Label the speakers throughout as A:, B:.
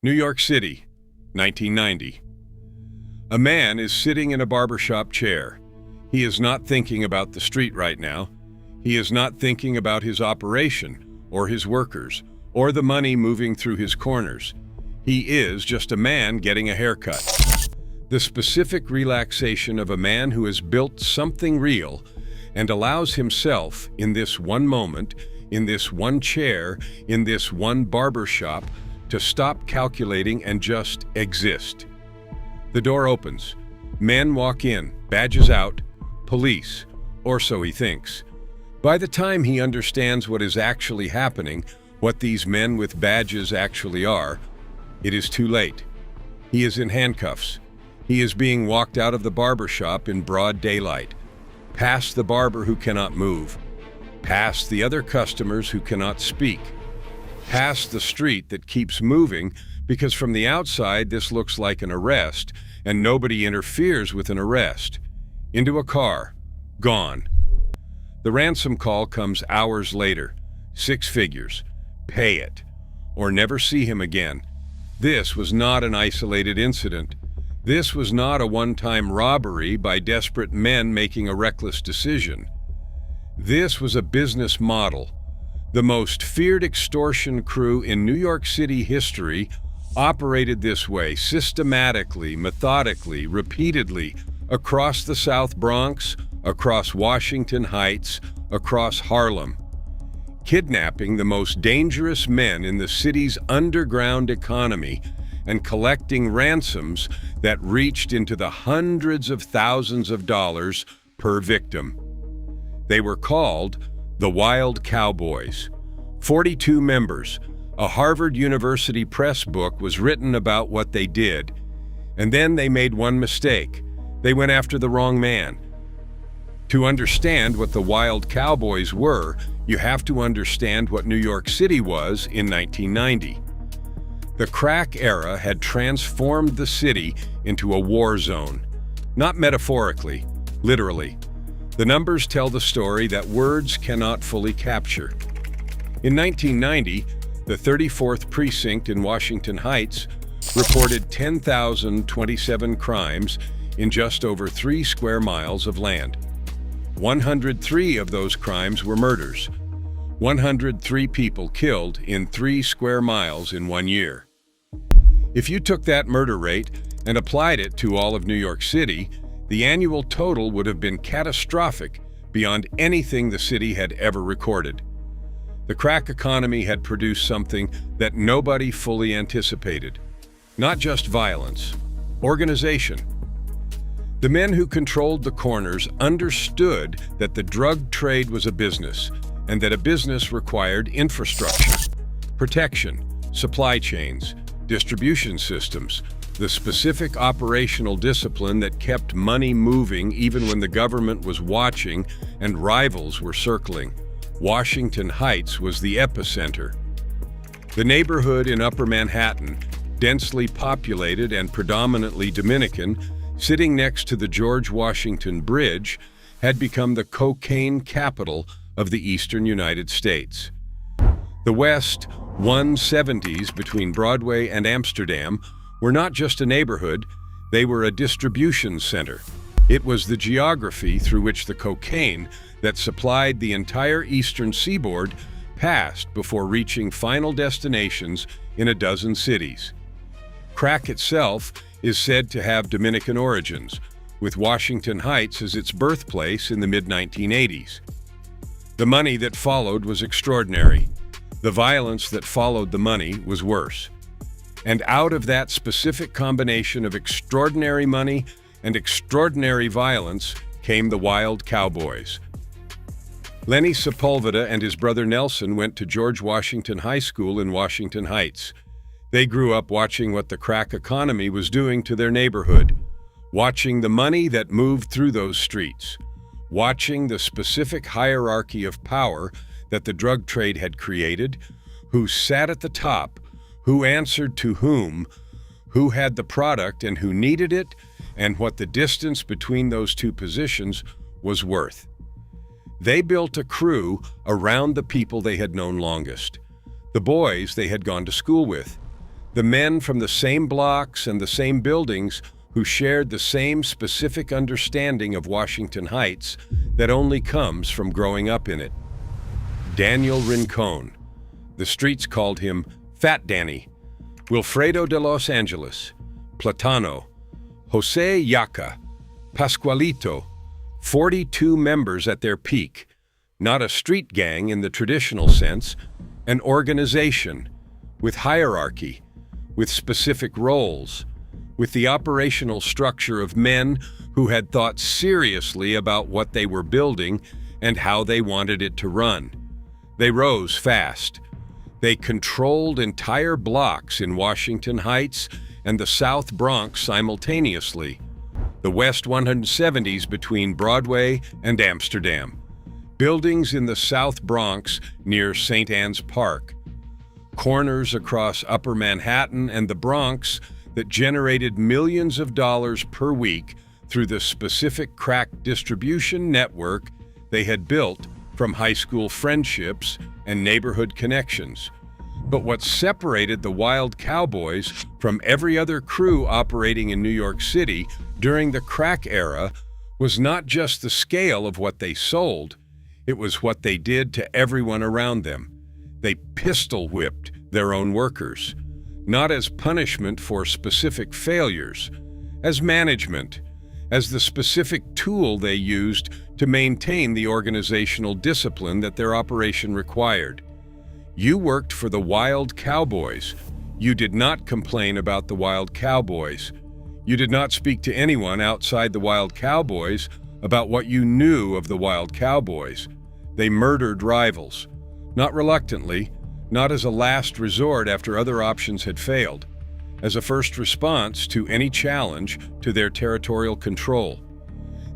A: New York City, 1990. A man is sitting in a barbershop chair. He is not thinking about the street right now. He is not thinking about his operation, or his workers, or the money moving through his corners. He is just a man getting a haircut. The specific relaxation of a man who has built something real and allows himself, in this one moment, in this one chair, in this one barbershop, to stop calculating and just exist. The door opens. Men walk in, badges out, police, or so he thinks. By the time he understands what is actually happening, what these men with badges actually are, it is too late. He is in handcuffs. He is being walked out of the barbershop in broad daylight, past the barber who cannot move, past the other customers who cannot speak, past the street that keeps moving because from the outside this looks like an arrest and nobody interferes with an arrest, into a car, gone. The ransom call comes hours later, 6 figures. Pay it, or never see him again. This was not an isolated incident. This was not a one-time robbery by desperate men making a reckless decision. This was a business model. The most feared extortion crew in New York City history operated this way, systematically, methodically, repeatedly, across the South Bronx, across Washington Heights, across Harlem, kidnapping the most dangerous men in the city's underground economy and collecting ransoms that reached into the hundreds of thousands of dollars per victim. They were called the Wild Cowboys. 42 members. A Harvard University press book was written about what they did, and then they made one mistake. They went after the wrong man. To understand what the Wild Cowboys were, you have to understand what New York City was in 1990. The crack era had transformed the city into a war zone. Not metaphorically, literally. The numbers tell the story that words cannot fully capture. In 1990, the 34th Precinct in Washington Heights reported 10,027 crimes in just over 3 square miles of land. 103 of those crimes were murders. 103 people killed in 3 square miles in 1 year. If you took that murder rate and applied it to all of New York City, the annual total would have been catastrophic beyond anything the city had ever recorded. The crack economy had produced something that nobody fully anticipated. Not just violence, organization. The men who controlled the corners understood that the drug trade was a business, and that a business required infrastructure, protection, supply chains, distribution systems, the specific operational discipline that kept money moving even when the government was watching and rivals were circling. Washington Heights was the epicenter. The neighborhood in Upper Manhattan, densely populated and predominantly Dominican, sitting next to the George Washington Bridge, had become the cocaine capital of the eastern United States. The West 170s between Broadway and Amsterdam were not just a neighborhood, they were a distribution center. It was the geography through which the cocaine that supplied the entire eastern seaboard passed before reaching final destinations in a dozen cities. Crack itself is said to have Dominican origins, with Washington Heights as its birthplace in the mid-1980s. The money that followed was extraordinary. The violence that followed the money was worse. And out of that specific combination of extraordinary money and extraordinary violence came the Wild Cowboys. Lenny Sepulveda and his brother Nelson went to George Washington High School in Washington Heights. They grew up watching what the crack economy was doing to their neighborhood, watching the money that moved through those streets, watching the specific hierarchy of power that the drug trade had created, who sat at the top, who answered to whom, who had the product and who needed it, and what the distance between those two positions was worth. They built a crew around the people they had known longest, the boys they had gone to school with. The men from the same blocks and the same buildings who shared the same specific understanding of Washington Heights that only comes from growing up in it. Daniel Rincon. The streets called him Fat Danny. Wilfredo de Los Angeles. Platano. Jose Yaca. Pascualito. 42 members at their peak. Not a street gang in the traditional sense, an organization with hierarchy, with specific roles, with the operational structure of men who had thought seriously about what they were building and how they wanted it to run. They rose fast. They controlled entire blocks in Washington Heights and the South Bronx simultaneously, the West 170s between Broadway and Amsterdam, buildings in the South Bronx near St. Anne's Park, corners across Upper Manhattan and the Bronx that generated millions of dollars per week through the specific crack distribution network they had built from high school friendships and neighborhood connections. But what separated the Wild Cowboys from every other crew operating in New York City during the crack era was not just the scale of what they sold, it was what they did to everyone around them. They pistol-whipped their own workers, not as punishment for specific failures, as management, as the specific tool they used to maintain the organizational discipline that their operation required. You worked for the Wild Cowboys. You did not complain about the Wild Cowboys. You did not speak to anyone outside the Wild Cowboys about what you knew of the Wild Cowboys. They murdered rivals, not reluctantly, not as a last resort after other options had failed, as a first response to any challenge to their territorial control.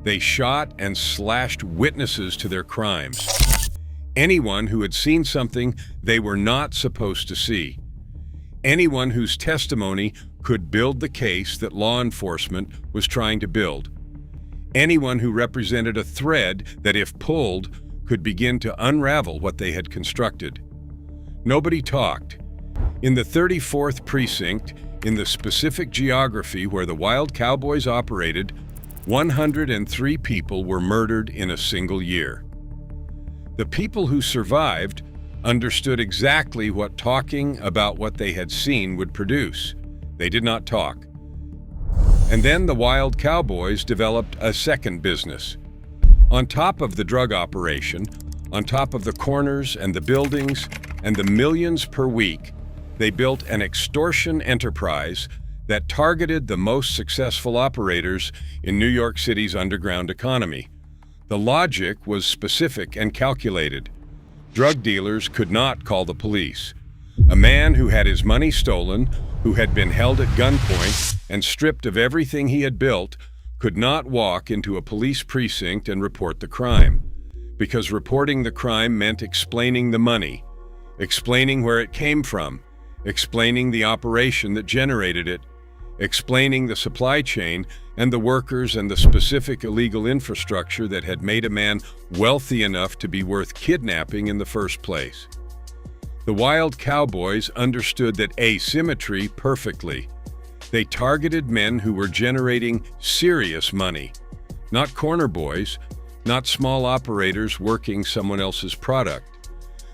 A: They shot and slashed witnesses to their crimes. Anyone who had seen something they were not supposed to see. Anyone whose testimony could build the case that law enforcement was trying to build. Anyone who represented a thread that, if pulled, could begin to unravel what they had constructed. Nobody talked. In the 34th precinct, in the specific geography where the Wild Cowboys operated, 103 people were murdered in a single year. The people who survived understood exactly what talking about what they had seen would produce. They did not talk. And then the Wild Cowboys developed a second business. On top of the drug operation, on top of the corners and the buildings and the millions per week, they built an extortion enterprise that targeted the most successful operators in New York City's underground economy. The logic was specific and calculated. Drug dealers could not call the police. A man who had his money stolen, who had been held at gunpoint and stripped of everything he had built, could not walk into a police precinct and report the crime, because reporting the crime meant explaining the money, explaining where it came from, explaining the operation that generated it, explaining the supply chain and the workers and the specific illegal infrastructure that had made a man wealthy enough to be worth kidnapping in the first place. The Wild Cowboys understood that asymmetry perfectly. They targeted men who were generating serious money, not corner boys, not small operators working someone else's product.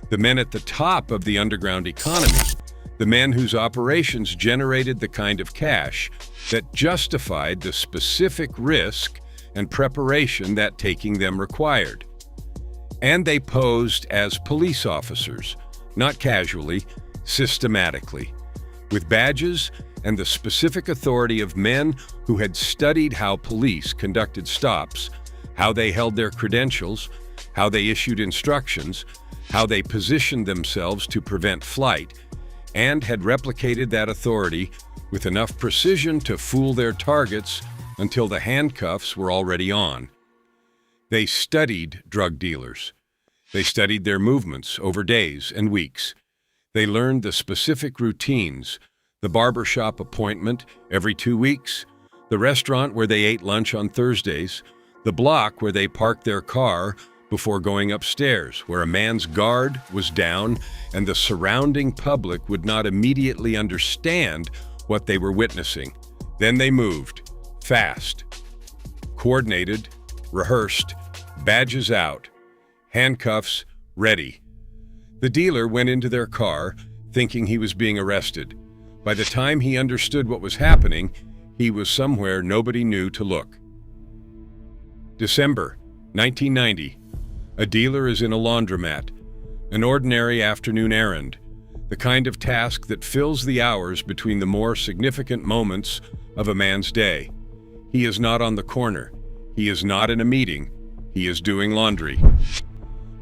A: The men at the top of the underground economy, the men whose operations generated the kind of cash that justified the specific risk and preparation that taking them required. And they posed as police officers, not casually, systematically, with badges and the specific authority of men who had studied how police conducted stops, how they held their credentials, how they issued instructions, how they positioned themselves to prevent flight, and had replicated that authority with enough precision to fool their targets until the handcuffs were already on. They studied drug dealers. They studied their movements over days and weeks. They learned the specific routines, the barbershop appointment every 2 weeks, the restaurant where they ate lunch on Thursdays, the block where they parked their car before going upstairs, where a man's guard was down and the surrounding public would not immediately understand what they were witnessing. Then they moved, fast, coordinated, rehearsed, badges out, handcuffs ready. The dealer went into their car, thinking he was being arrested. By the time he understood what was happening, he was somewhere nobody knew to look. December 1990. A dealer is in a laundromat, an ordinary afternoon errand, the kind of task that fills the hours between the more significant moments of a man's day. He is not on the corner. He is not in a meeting. He is doing laundry.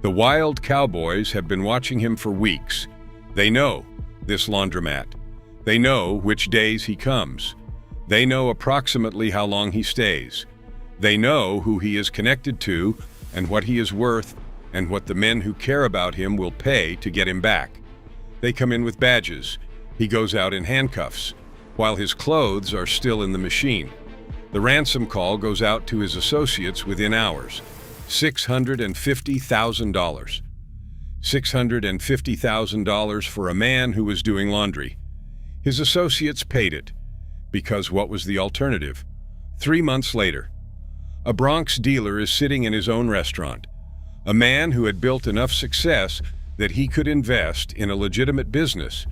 A: The Wild Cowboys have been watching him for weeks. They know this laundromat. They know which days he comes. They know approximately how long he stays. They know who he is connected to and what he is worth and what the men who care about him will pay to get him back. They come in with badges. He goes out in handcuffs, while his clothes are still in the machine. The ransom call goes out to his associates within hours. $650,000. $650,000 for a man who was doing laundry. His associates paid it, because what was the alternative? 3 months later, a Bronx dealer is sitting in his own restaurant. A man who had built enough success that he could invest in a legitimate business,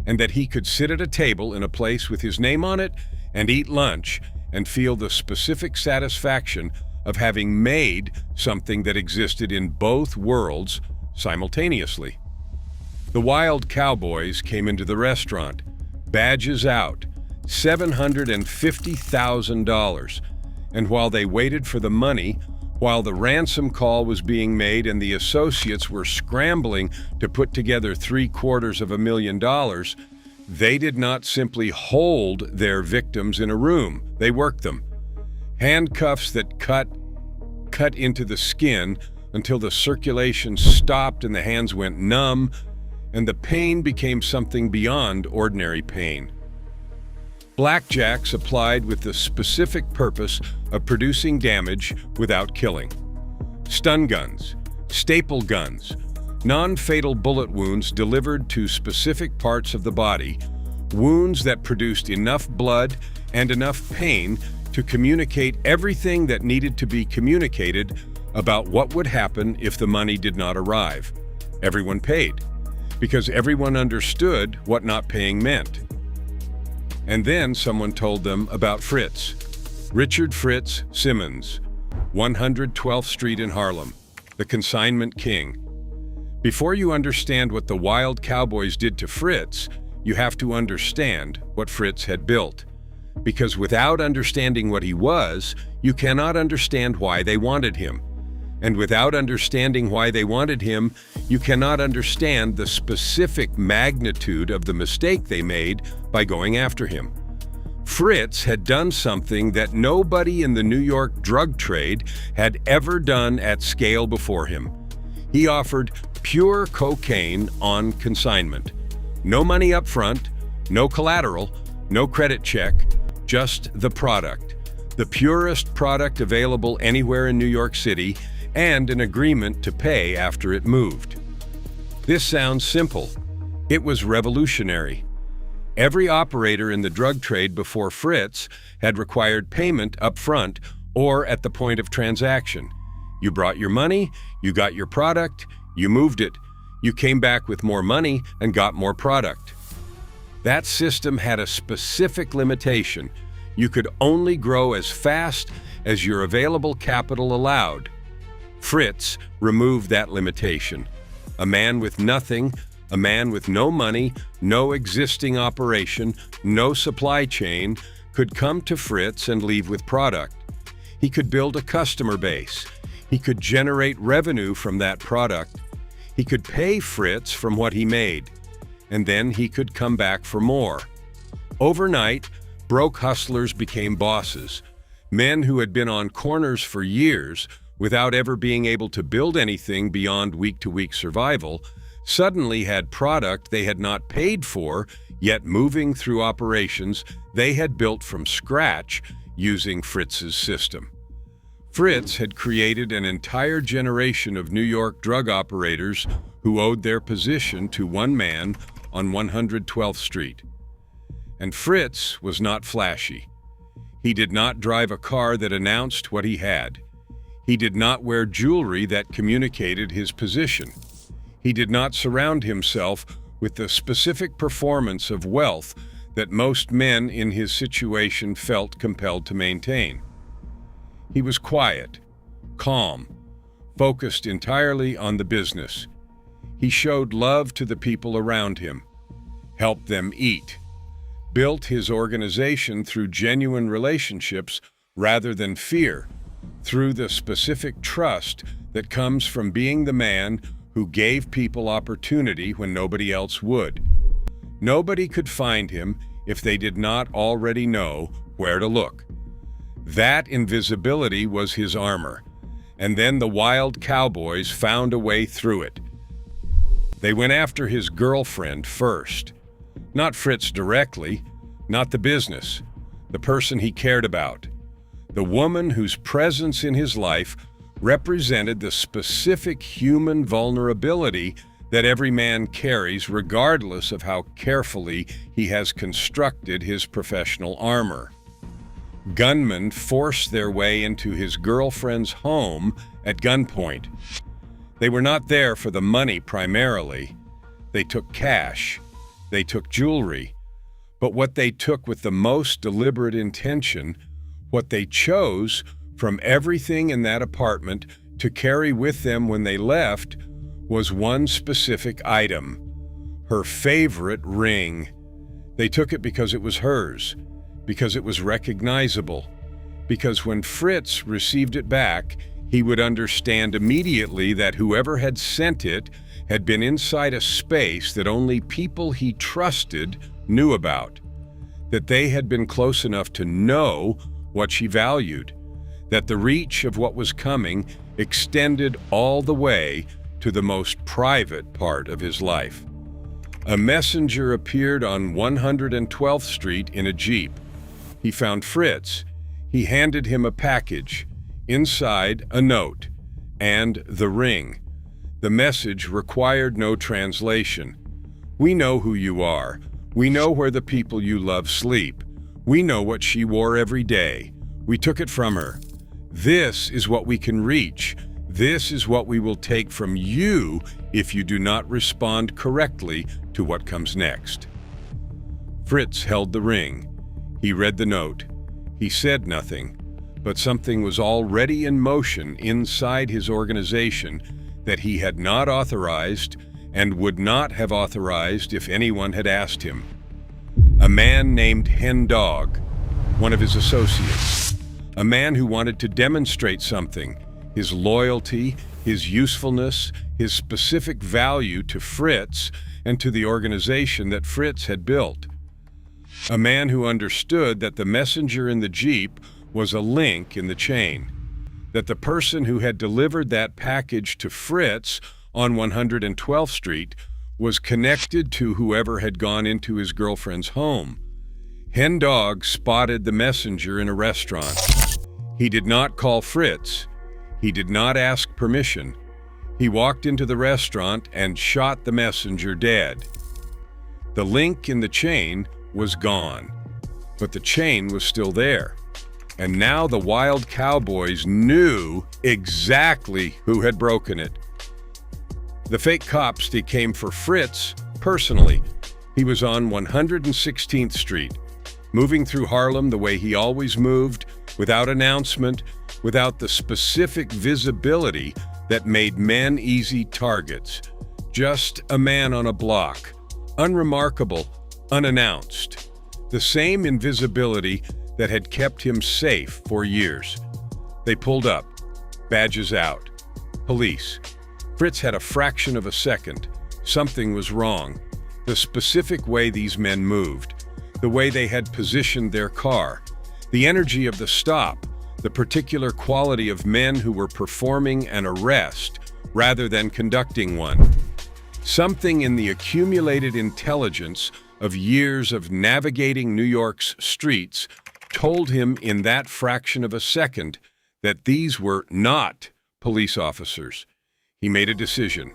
A: and that he could sit at a table in a place with his name on it and eat lunch and feel the specific satisfaction of having made something that existed in both worlds simultaneously. The Wild Cowboys came into the restaurant, badges out, $750,000. And while they waited for the money, while the ransom call was being made and the associates were scrambling to put together $750,000, they did not simply hold their victims in a room. They worked them. Handcuffs that cut into the skin until the circulation stopped and the hands went numb, and the pain became something beyond ordinary pain. Blackjacks applied with the specific purpose of producing damage without killing. Stun guns, staple guns, non-fatal bullet wounds delivered to specific parts of the body, wounds that produced enough blood and enough pain to communicate everything that needed to be communicated about what would happen if the money did not arrive. Everyone paid, because everyone understood what not paying meant. And then someone told them about Fritz, Richard Fritz Simmons, 112th Street in Harlem, the Consignment King. Before you understand what the Wild Cowboys did to Fritz, you have to understand what Fritz had built. Because without understanding what he was, you cannot understand why they wanted him. And without understanding why they wanted him, you cannot understand the specific magnitude of the mistake they made by going after him. Fritz had done something that nobody in the New York drug trade had ever done at scale before him. He offered pure cocaine on consignment. No money up front, no collateral, no credit check, just the product. The purest product available anywhere in New York City, and an agreement to pay after it moved. This sounds simple. It was revolutionary. Every operator in the drug trade before Fritz had required payment up front or at the point of transaction. You brought your money, you got your product, you moved it. You came back with more money and got more product. That system had a specific limitation. You could only grow as fast as your available capital allowed. Fritz removed that limitation. A man with nothing, a man with no money, no existing operation, no supply chain, could come to Fritz and leave with product. He could build a customer base. He could generate revenue from that product. He could pay Fritz from what he made, and then he could come back for more. Overnight, broke hustlers became bosses. Men who had been on corners for years without ever being able to build anything beyond week-to-week survival, suddenly had product they had not paid for, yet moving through operations they had built from scratch using Fritz's system. Fritz had created an entire generation of New York drug operators who owed their position to one man on 112th Street. And Fritz was not flashy. He did not drive a car that announced what he had. He did not wear jewelry that communicated his position. He did not surround himself with the specific performance of wealth that most men in his situation felt compelled to maintain. He was quiet, calm, focused entirely on the business. He showed love to the people around him, helped them eat, built his organization through genuine relationships rather than fear, through the specific trust that comes from being the man who gave people opportunity when nobody else would. Nobody could find him if they did not already know where to look. That invisibility was his armor, and then the Wild Cowboys found a way through it. They went after his girlfriend first. Not Fritz directly, not the business, the person he cared about. The woman whose presence in his life represented the specific human vulnerability that every man carries regardless of how carefully he has constructed his professional armor. Gunmen forced their way into his girlfriend's home at gunpoint. They were not there for the money primarily. They took cash. They took jewelry. But what they took with the most deliberate intention, what they chose from everything in that apartment to carry with them when they left, was one specific item: her favorite ring. They took it because it was hers, because it was recognizable, because when Fritz received it back, he would understand immediately that whoever had sent it had been inside a space that only people he trusted knew about, that they had been close enough to know what she valued, that the reach of what was coming extended all the way to the most private part of his life. A messenger appeared on 112th Street in a Jeep. He found Fritz. He handed him a package, inside a note, and the ring. The message required no translation. "We know who you are. We know where the people you love sleep. We know what she wore every day. We took it from her. This is what we can reach. This is what we will take from you if you do not respond correctly to what comes next." Fritz held the ring. He read the note. He said nothing, but something was already in motion inside his organization that he had not authorized and would not have authorized if anyone had asked him. A man named Hen Dog, one of his associates, a man who wanted to demonstrate something, his loyalty, his usefulness, his specific value to Fritz and to the organization that Fritz had built. A man who understood that the messenger in the Jeep was a link in the chain, that the person who had delivered that package to Fritz on 112th Street was connected to whoever had gone into his girlfriend's home. Hen Dog spotted the messenger in a restaurant. He did not call Fritz. He did not ask permission. He walked into the restaurant and shot the messenger dead. The link in the chain was gone, but the chain was still there. And now the Wild Cowboys knew exactly who had broken it. The fake cops, they came for Fritz personally. He was on 116th Street, moving through Harlem the way he always moved, without announcement, without the specific visibility that made men easy targets. Just a man on a block, unremarkable, unannounced. The same invisibility that had kept him safe for years. They pulled up, badges out. Police. Fritz had a fraction of a second. Something was wrong. The specific way these men moved, the way they had positioned their car, the energy of the stop, the particular quality of men who were performing an arrest rather than conducting one. Something in the accumulated intelligence of years of navigating New York's streets told him in that fraction of a second that these were not police officers. He made a decision.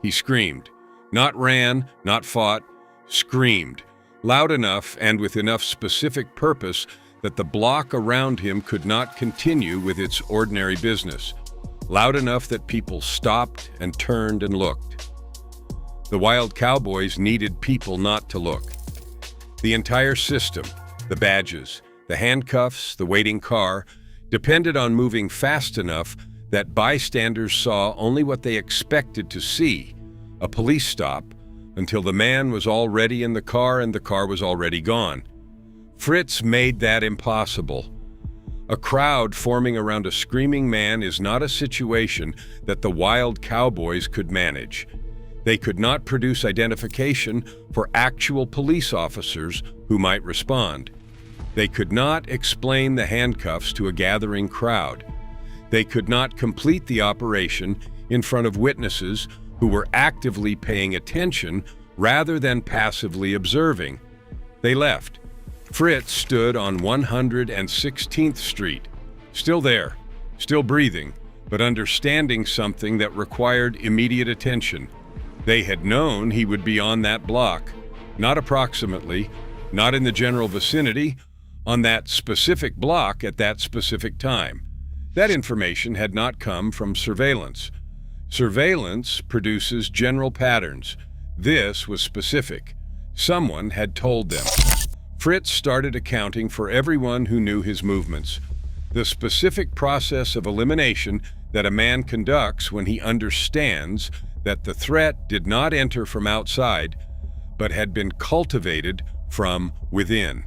A: He screamed. Not ran, not fought, screamed. Loud enough and with enough specific purpose that the block around him could not continue with its ordinary business. Loud enough that people stopped and turned and looked. The Wild Cowboys needed people not to look. The entire system, the badges, the handcuffs, the waiting car, depended on moving fast enough that bystanders saw only what they expected to see, a police stop, until the man was already in the car and the car was already gone. Fritz made that impossible. A crowd forming around a screaming man is not a situation that the Wild Cowboys could manage. They could not produce identification for actual police officers who might respond. They could not explain the handcuffs to a gathering crowd. They could not complete the operation in front of witnesses who were actively paying attention rather than passively observing. They left. Fritz stood on 116th Street, still there, still breathing, but understanding something that required immediate attention. They had known he would be on that block, not approximately, not in the general vicinity, on that specific block at that specific time. That information had not come from surveillance. Surveillance produces general patterns. This was specific. Someone had told them. Fritz started accounting for everyone who knew his movements. The specific process of elimination that a man conducts when he understands that the threat did not enter from outside, but had been cultivated from within.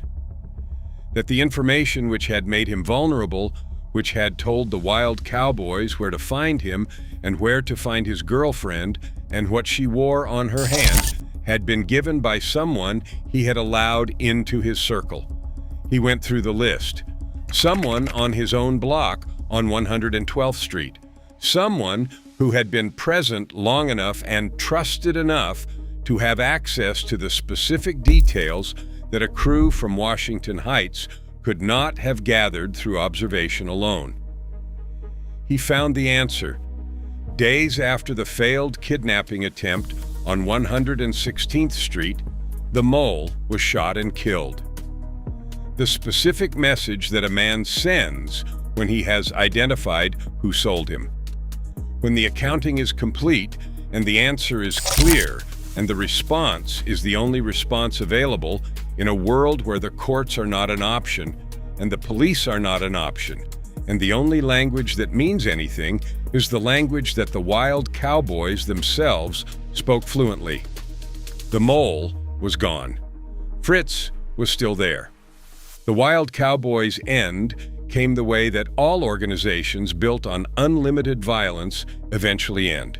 A: That the information which had made him vulnerable, which had told the Wild Cowboys where to find him and where to find his girlfriend and what she wore on her hand, had been given by someone he had allowed into his circle. He went through the list. Someone on his own block on 112th Street. Someone who had been present long enough and trusted enough to have access to the specific details that a crew from Washington Heights could not have gathered through observation alone. He found the answer. Days after the failed kidnapping attempt on 116th Street, the mole was shot and killed. The specific message that a man sends when he has identified who sold him. When the accounting is complete and the answer is clear and the response is the only response available in a world where the courts are not an option and the police are not an option, and the only language that means anything is the language that the Wild Cowboys themselves spoke fluently. The mole was gone. Fritz was still there. The Wild Cowboys' end came the way that all organizations built on unlimited violence eventually end.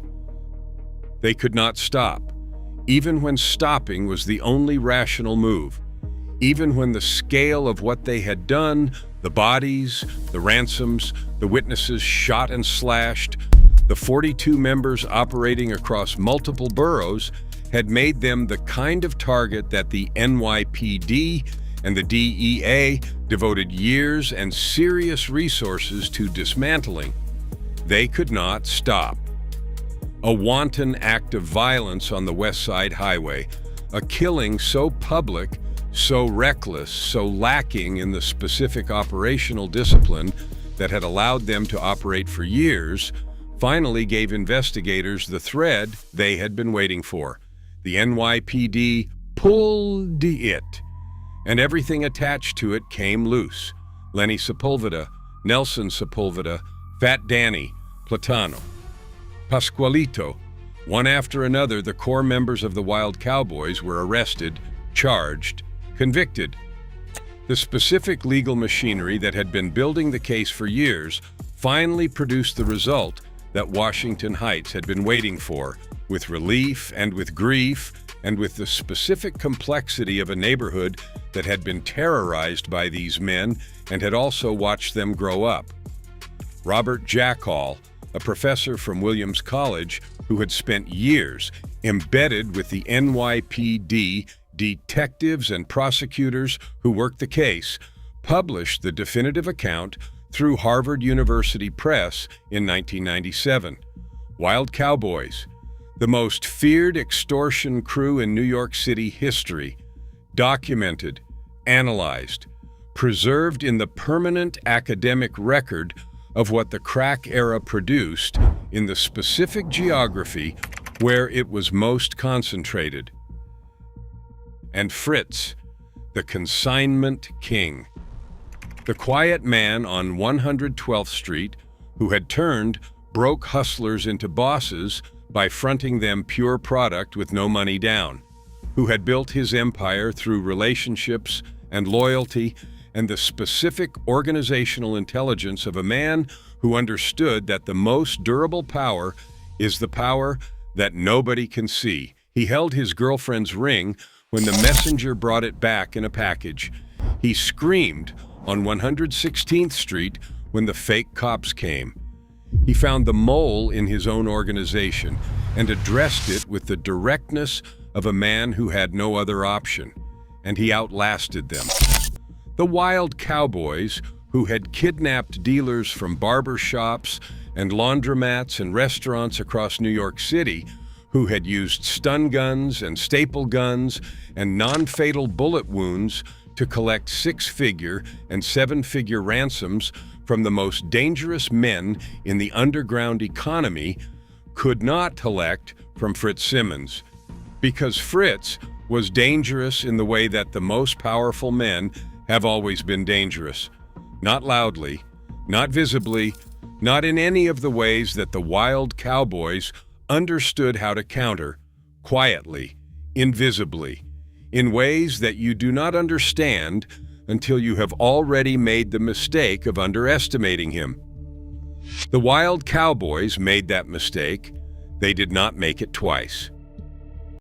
A: They could not stop, even when stopping was the only rational move. Even when the scale of what they had done, the bodies, the ransoms, the witnesses shot and slashed, the 42 members operating across multiple boroughs had made them the kind of target that the NYPD and the DEA devoted years and serious resources to dismantling. They could not stop. A wanton act of violence on the West Side Highway, a killing so public, so reckless, so lacking in the specific operational discipline that had allowed them to operate for years, finally gave investigators the thread they had been waiting for. The NYPD pulled it, and everything attached to it came loose. Lenny Sepulveda, Nelson Sepulveda, Fat Danny, Platano, Pascualito. One after another, the core members of the Wild Cowboys were arrested, charged, convicted. The specific legal machinery that had been building the case for years finally produced the result that Washington Heights had been waiting for, with relief and with grief and with the specific complexity of a neighborhood that had been terrorized by these men and had also watched them grow up. Robert Jackall, a professor from Williams College who had spent years embedded with the NYPD detectives and prosecutors who worked the case, published the definitive account through Harvard University Press in 1997. Wild Cowboys, the most feared extortion crew in New York City history, documented, analyzed, preserved in the permanent academic record of what the crack era produced in the specific geography where it was most concentrated. And Fritz, the Consignment King, the quiet man on 112th Street who had turned broke hustlers into bosses by fronting them pure product with no money down, who had built his empire through relationships and loyalty and the specific organizational intelligence of a man who understood that the most durable power is the power that nobody can see. He held his girlfriend's ring when the messenger brought it back in a package. He screamed on 116th Street when the fake cops came. He found the mole in his own organization and addressed it with the directness of a man who had no other option, and he outlasted them. The Wild Cowboys, who had kidnapped dealers from barbershops and laundromats and restaurants across New York City, who had used stun guns and staple guns and non-fatal bullet wounds to collect six-figure and seven-figure ransoms from the most dangerous men in the underground economy, could not collect from Fritz Simmons, because Fritz was dangerous in the way that the most powerful men have always been dangerous. Not loudly, not visibly, not in any of the ways that the Wild Cowboys understood how to counter, quietly, invisibly, in ways that you do not understand until you have already made the mistake of underestimating him. The Wild Cowboys made that mistake. They did not make it twice.